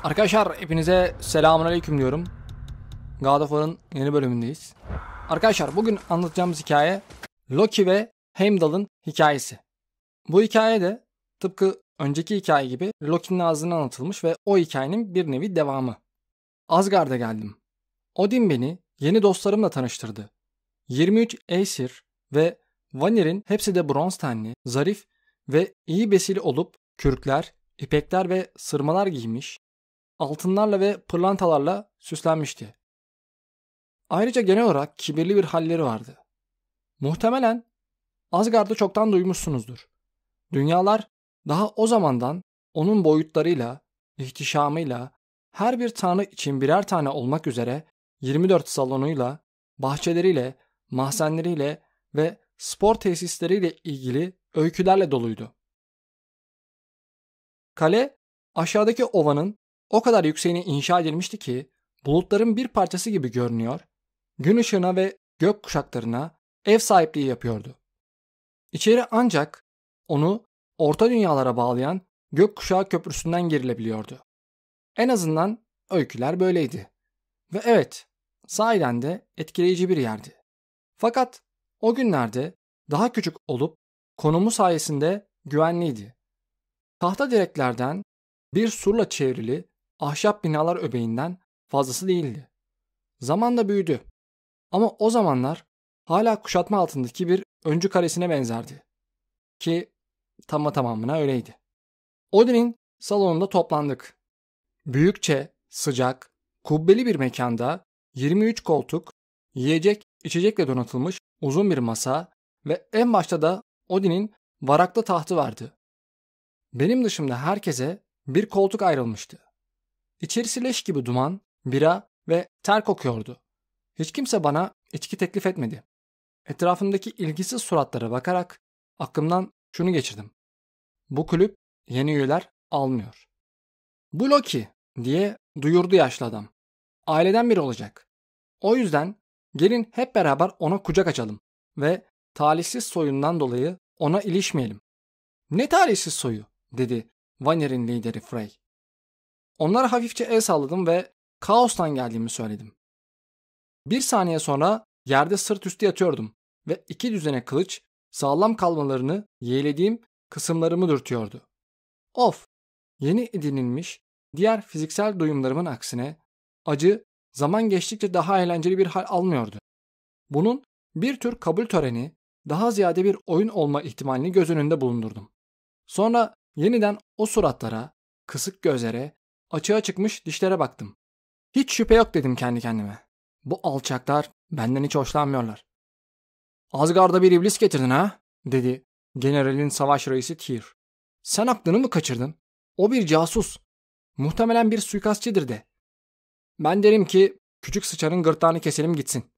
Arkadaşlar hepinize selamünaleyküm diyorum. God of War'ın yeni bölümündeyiz. Arkadaşlar bugün anlatacağımız hikaye Loki ve Heimdall'ın hikayesi. Bu hikaye de tıpkı önceki hikaye gibi Loki'nin ağzından anlatılmış ve o hikayenin bir nevi devamı. Asgard'a geldim. Odin beni yeni dostlarımla tanıştırdı. 23 Aesir ve Vanir'in hepsi de bronz tenli, zarif ve iyi besili olup kürkler, ipekler ve sırmalar giymiş, altınlarla ve pırlantalarla süslenmişti. Ayrıca genel olarak kibirli bir halleri vardı. Muhtemelen Asgard'ı çoktan duymuşsunuzdur. Dünyalar daha o zamandan onun boyutlarıyla, ihtişamıyla, her bir tanrı için birer tane olmak üzere 24 salonuyla, bahçeleriyle, mahzenleriyle ve spor tesisleriyle ilgili öykülerle doluydu. Kale aşağıdaki ovanın o kadar yükseğine inşa edilmişti ki bulutların bir parçası gibi görünüyor, gün ışığına ve gök kuşaklarına ev sahipliği yapıyordu. İçeri ancak onu orta dünyalara bağlayan gökkuşağı köprüsünden girilebiliyordu. En azından öyküler böyleydi. Ve evet, sahiden de etkileyici bir yerdi. Fakat o günlerde daha küçük olup konumu sayesinde güvenliydi. Tahta direklerden bir surla çevrili ahşap binalar öbeğinden fazlası değildi. Zamanla büyüdü. Ama o zamanlar hala kuşatma altındaki bir öncü kalesine benzerdi. Ki tamamına öyleydi. Odin'in salonunda toplandık. Büyükçe, sıcak, kubbeli bir mekanda 23 koltuk, yiyecek, içecekle donatılmış uzun bir masa ve en başta da Odin'in varaklı tahtı vardı. Benim dışımda herkese bir koltuk ayrılmıştı. İçerisi leş gibi duman, bira ve ter kokuyordu. Hiç kimse bana içki teklif etmedi. Etrafımdaki ilgisiz suratlara bakarak aklımdan şunu geçirdim. Bu kulüp yeni üyeler almıyor. Bu Loki diye duyurdu yaşlı adam. Aileden biri olacak. O yüzden gelin hep beraber ona kucak açalım ve talihsiz soyundan dolayı ona ilişmeyelim. Ne talihsiz soyu dedi Vanir'in lideri Frey. Onlara hafifçe el salladım ve kaostan geldiğimi söyledim. Bir saniye sonra yerde sırt üstü yatıyordum ve iki düzene kılıç sağlam kalmalarını yeğlediğim kısımlarımı dürtüyordu. Of! Yeni edinilmiş diğer fiziksel duyumlarımın aksine acı zaman geçtikçe daha eğlenceli bir hal almıyordu. Bunun bir tür kabul töreni, daha ziyade bir oyun olma ihtimalini göz önünde bulundurdum. Sonra yeniden o suratlara, kısık gözlere, açığa çıkmış dişlere baktım. Hiç şüphe yok dedim kendi kendime. Bu alçaklar benden hiç hoşlanmıyorlar. Asgard'a bir iblis getirdin ha? Dedi generalin savaş reisi Tyr. Sen aklını mı kaçırdın? O bir casus. Muhtemelen bir suikastçıdır de. Ben derim ki küçük sıçanın gırtlağını keselim gitsin.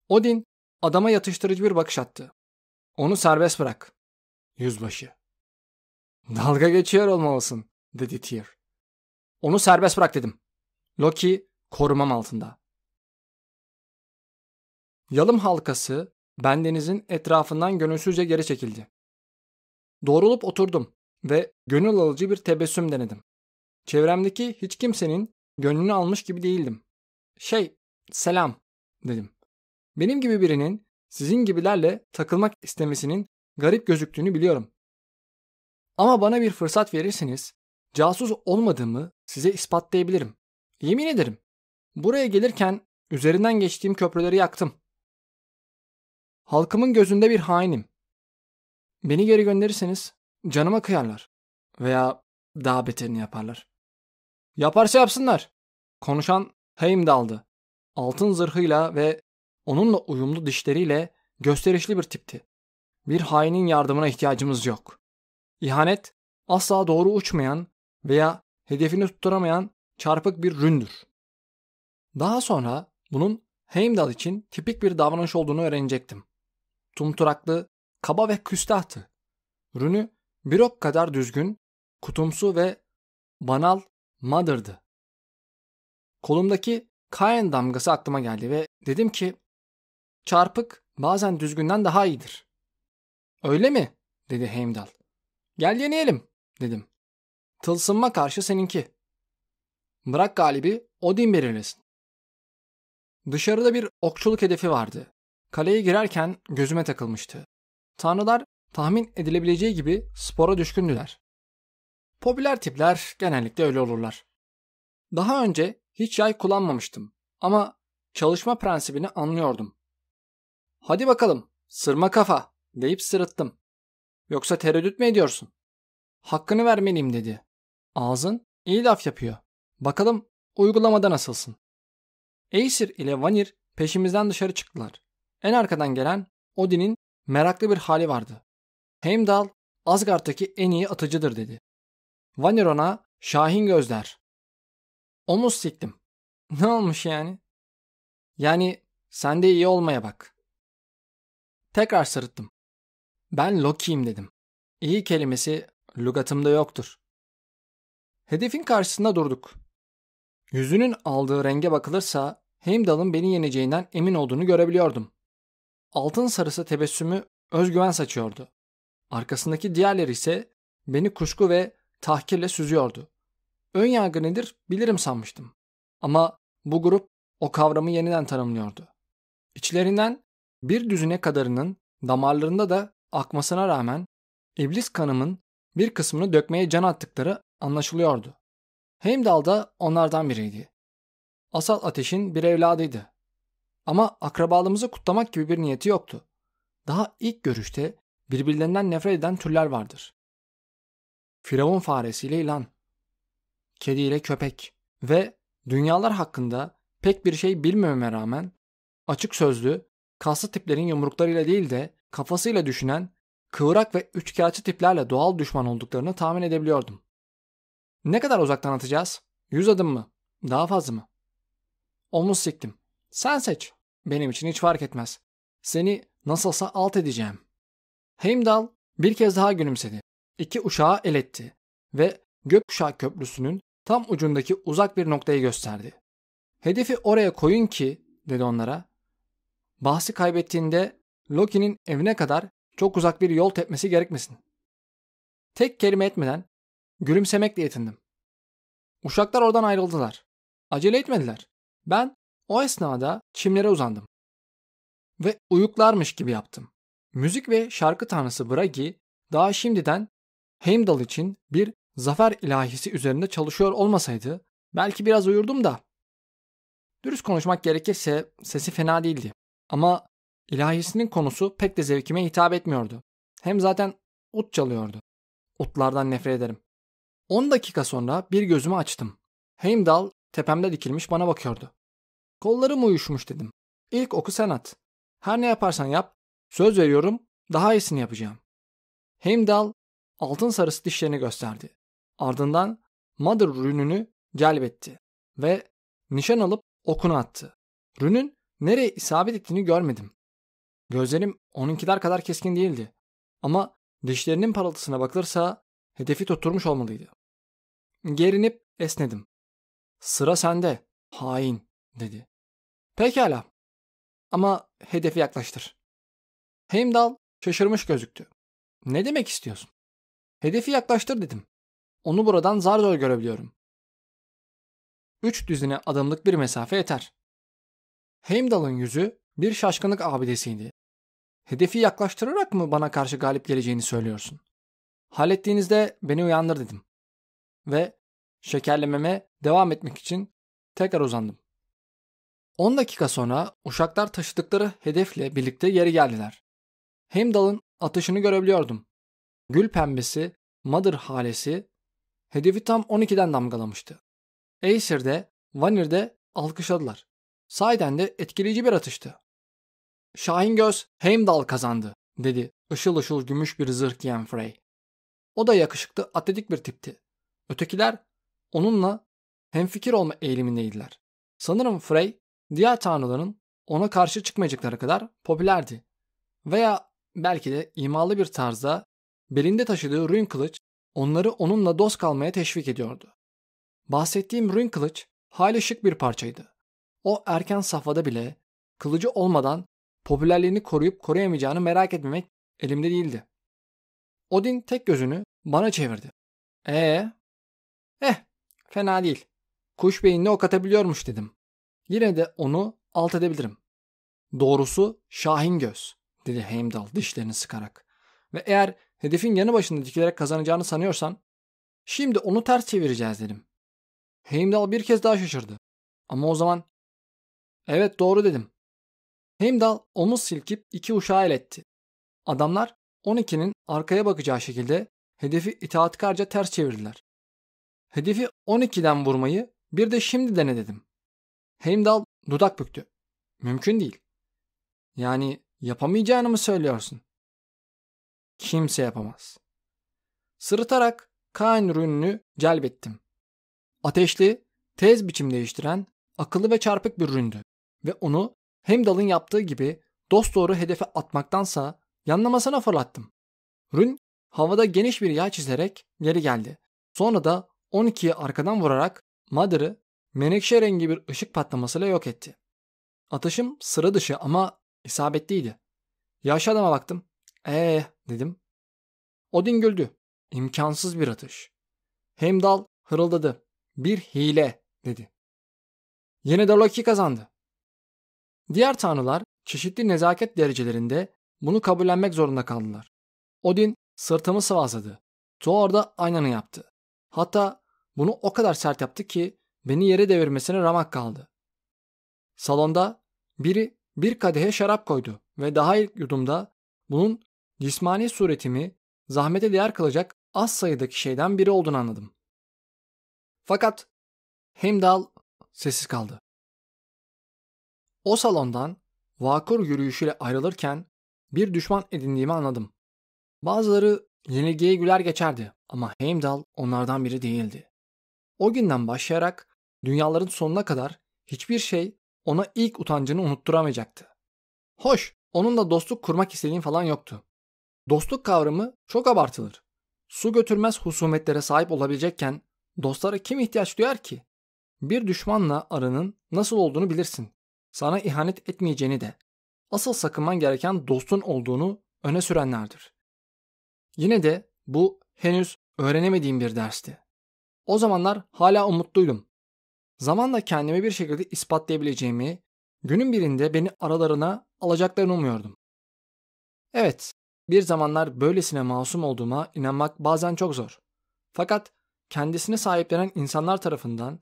Odin adama yatıştırıcı bir bakış attı. Onu serbest bırak. Yüzbaşı. Dalga geçiyor olmalısın dedi Tyr. Onu serbest bırak dedim. Loki korumam altında. Yalım halkası bendenizin etrafından gönülsüzce geri çekildi. Doğrulup oturdum ve gönül alıcı bir tebessüm denedim. Çevremdeki hiç kimsenin gönlünü almış gibi değildim. Selam dedim. Benim gibi birinin sizin gibilerle takılmak istemesinin garip gözüktüğünü biliyorum. Ama bana bir fırsat verirseniz casus olmadığımı size ispatlayabilirim. Yemin ederim. Buraya gelirken üzerinden geçtiğim köprüleri yaktım. Halkımın gözünde bir hainim. Beni geri gönderirseniz canıma kıyarlar. Veya daha beterini yaparlar. Yaparsa yapsınlar. Konuşan Heimdall'dı. Altın zırhıyla ve onunla uyumlu dişleriyle gösterişli bir tipti. Bir hainin yardımına ihtiyacımız yok. İhanet asla doğru uçmayan veya hedefini tutturamayan çarpık bir ründür. Daha sonra bunun Heimdall için tipik bir davranış olduğunu öğrenecektim. Tumturaklı, kaba ve küstahtı. Rünü bir ok kadar düzgün, kutumsu ve banal Mother'dı. Kolumdaki Kain damgası aklıma geldi ve dedim ki çarpık bazen düzgünden daha iyidir. Öyle mi? Dedi Heimdall. Gel deneyelim dedim. Tılsımma karşı seninki. Bırak galibi Odin belirlesin. Dışarıda bir okçuluk hedefi vardı. Kaleye girerken gözüme takılmıştı. Tanrılar tahmin edilebileceği gibi spora düşkündüler. Popüler tipler genellikle öyle olurlar. Daha önce hiç yay kullanmamıştım ama çalışma prensibini anlıyordum. Hadi bakalım, sırma kafa deyip sırıttım. Yoksa tereddüt mü ediyorsun? Hakkını vermeliyim dedi. Ağzın iyi laf yapıyor. Bakalım uygulamada nasılsın? Aesir ile Vanir peşimizden dışarı çıktılar. En arkadan gelen Odin'in meraklı bir hali vardı. Heimdall Asgard'daki en iyi atıcıdır dedi. Vanir ona Şahin göz der. Omuz siktim. Ne olmuş yani? Yani sen de iyi olmaya bak. Tekrar sırıttım. Ben Loki'yim dedim. İyi kelimesi lügatımda yoktur. Hedefin karşısında durduk. Yüzünün aldığı renge bakılırsa Heimdall'ın beni yeneceğinden emin olduğunu görebiliyordum. Altın sarısı tebessümü özgüven saçıyordu. Arkasındaki diğerleri ise beni kuşku ve tahkirle süzüyordu. Ön yargı nedir bilirim sanmıştım. Ama bu grup o kavramı yeniden tanımlıyordu. İçlerinden bir düzine kadarının damarlarında da akmasına rağmen iblis kanımın bir kısmını dökmeye can attıkları anlaşılıyordu. Heimdall da onlardan biriydi. Asal Ateş'in bir evladıydı. Ama akrabalığımızı kutlamak gibi bir niyeti yoktu. Daha ilk görüşte birbirlerinden nefret eden türler vardır. Firavun faresiyle ilan, kediyle köpek ve dünyalar hakkında pek bir şey bilmememe rağmen açık sözlü, kaslı tiplerin yumruklarıyla değil de kafasıyla düşünen, kıvrak ve üçkağıtçı tiplerle doğal düşman olduklarını tahmin edebiliyordum. Ne kadar uzaktan atacağız? 100 adım mı? Daha fazla mı? Omuz siktim. Sen seç. Benim için hiç fark etmez. Seni nasılsa alt edeceğim. Heimdall bir kez daha gülümsedi. İki uşağı el etti ve Gökkuşağı Köprüsü'nün tam ucundaki uzak bir noktayı gösterdi. Hedefi oraya koyun ki, dedi onlara. Bahsi kaybettiğinde Loki'nin evine kadar çok uzak bir yol tepmesi gerekmesin. Tek kelime etmeden gülümsemekle yetindim. Uşaklar oradan ayrıldılar. Acele etmediler. Ben o esnada çimlere uzandım. Ve uyuklarmış gibi yaptım. Müzik ve şarkı tanrısı Bragi daha şimdiden Heimdall için bir zafer ilahisi üzerinde çalışıyor olmasaydı belki biraz uyurdum da. Dürüst konuşmak gerekirse sesi fena değildi. Ama ilahisinin konusu pek de zevkime hitap etmiyordu. Hem zaten ut çalıyordu. Utlardan nefret ederim. 10 dakika sonra bir gözümü açtım. Heimdall tepemde dikilmiş bana bakıyordu. Kollarım uyuşmuş dedim. İlk oku sen at. Her ne yaparsan yap, söz veriyorum daha iyisini yapacağım. Heimdall altın sarısı dişlerini gösterdi. Ardından Mother rününü celbetti ve nişan alıp okunu attı. Rünün nereye isabet ettiğini görmedim. Gözlerim onunkiler kadar keskin değildi. Ama dişlerinin parıltısına bakılırsa hedefi tutturmuş olmalıydı. Gerinip esnedim. Sıra sende, hain, dedi. Pekala. Ama hedefi yaklaştır. Heimdall şaşırmış gözüktü. Ne demek istiyorsun? Hedefi yaklaştır dedim. Onu buradan zar zor görebiliyorum. 3 düzine adımlık bir mesafe yeter. Heimdall'ın yüzü bir şaşkınlık abidesiydi. Hedefi yaklaştırarak mı bana karşı galip geleceğini söylüyorsun? Hallettiğinizde beni uyandır dedim. Ve şekerlememe devam etmek için tekrar uzandım. 10 dakika sonra uşaklar taşıdıkları hedefle birlikte geri geldiler. Heimdall'ın atışını görebiliyordum. Gül pembesi, Mother halesi hedefi tam 12'den damgalamıştı. Aesir'de, Vanir'de alkışladılar. Sahiden de etkileyici bir atıştı. Şahin göz Heimdall kazandı, dedi ışıl ışıl gümüş bir zırh giyen Frey. O da yakışıklı, atletik bir tipti. Ötekiler onunla hemfikir olma eğilimindeydiler. Sanırım Frey, diğer tanrıların ona karşı çıkmayacakları kadar popülerdi. Veya belki de imalı bir tarzda belinde taşıdığı rün kılıç onları onunla dost kalmaya teşvik ediyordu. Bahsettiğim rün kılıç hayli şık bir parçaydı. O erken safhada bile kılıcı olmadan popülerliğini koruyup koruyamayacağını merak etmemek elimde değildi. Odin tek gözünü bana çevirdi. Fena değil. kuş beynine ok atabiliyormuş dedim. Yine de onu alt edebilirim. Doğrusu Şahin göz, dedi Heimdall dişlerini sıkarak. Ve eğer hedefin yanı başında dikilerek kazanacağını sanıyorsan, şimdi onu ters çevireceğiz dedim. Heimdall bir kez daha şaşırdı. Ama o zaman, evet doğru dedim. Heimdall omuz silkip iki uşağı iletti. Adamlar 12'nin arkaya bakacağı şekilde hedefi itaatkarca ters çevirdiler. Hedefi 12'den vurmayı bir de şimdi dene dedim. Heimdall dudak büktü. Mümkün değil. Yani yapamayacağını mı söylüyorsun? Kimse yapamaz. Sırıtarak Kain rününü celbettim. Ateşli, tez biçim değiştiren, akıllı ve çarpık bir ründü. Ve onu Heimdall'ın yaptığı gibi dosdoğru hedefe atmaktansa yanlamasına fırlattım. Rün havada geniş bir yay çizerek geri geldi. Sonra da 12'yi arkadan vurarak Mother'ı menekşe rengi bir ışık patlamasıyla yok etti. Atışım sıra dışı ama isabetliydi. Yaşlı adama baktım. Dedim. Odin güldü. İmkansız bir atış. Heimdall hırıldadı. Bir hile dedi. Yine de Loki kazandı. Diğer tanrılar çeşitli nezaket derecelerinde bunu kabullenmek zorunda kaldılar. Odin sırtımı sıvazladı. Thor da aynını yaptı. Hatta bunu o kadar sert yaptı ki beni yere devirmesine ramak kaldı. Salonda biri bir kadehe şarap koydu ve daha ilk yudumda bunun cismani suretimi zahmete değer kılacak az sayıdaki şeyden biri olduğunu anladım. Fakat Heimdall sessiz kaldı. O salondan vakur yürüyüşüyle ayrılırken bir düşman edindiğimi anladım. Bazıları yenilgiye güler geçerdi ama Heimdall onlardan biri değildi. O günden başlayarak dünyaların sonuna kadar hiçbir şey ona ilk utancını unutturamayacaktı. Hoş, onunla dostluk kurmak istediğim falan yoktu. Dostluk kavramı çok abartılır. Su götürmez husumetlere sahip olabilecekken dostlara kim ihtiyaç duyar ki? Bir düşmanla aranın nasıl olduğunu bilirsin. Sana ihanet etmeyeceğini de. Asıl sakınman gereken dostun olduğunu öne sürenlerdir. Yine de bu henüz öğrenemediğim bir dersti. O zamanlar hala umutluydum. Zamanla kendime bir şekilde ispatlayabileceğimi, günün birinde beni aralarına alacaklarını umuyordum. Evet, bir zamanlar böylesine masum olduğuma inanmak bazen çok zor. Fakat kendisini sahiplenen insanlar tarafından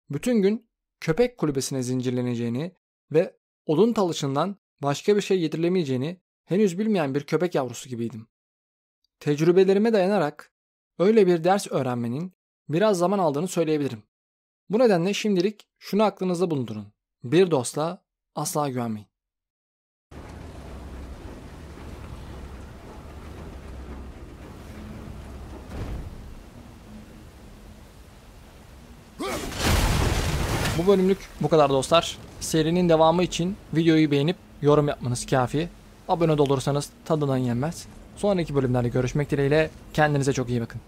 bütün gün köpek kulübesine zincirleneceğini ve odun talışından başka bir şey yedirilemeyeceğini henüz bilmeyen bir köpek yavrusu gibiydim. Tecrübelerime dayanarak öyle bir ders öğrenmenin biraz zaman aldığını söyleyebilirim. Bu nedenle şimdilik şunu aklınızda bulundurun. Bir dostla asla güvenmeyin. Bu bölümlük bu kadar dostlar. Serinin devamı için videoyu beğenip yorum yapmanız kafi. Abone de olursanız tadından yenmez. Sonraki bölümlerde görüşmek dileğiyle. Kendinize çok iyi bakın.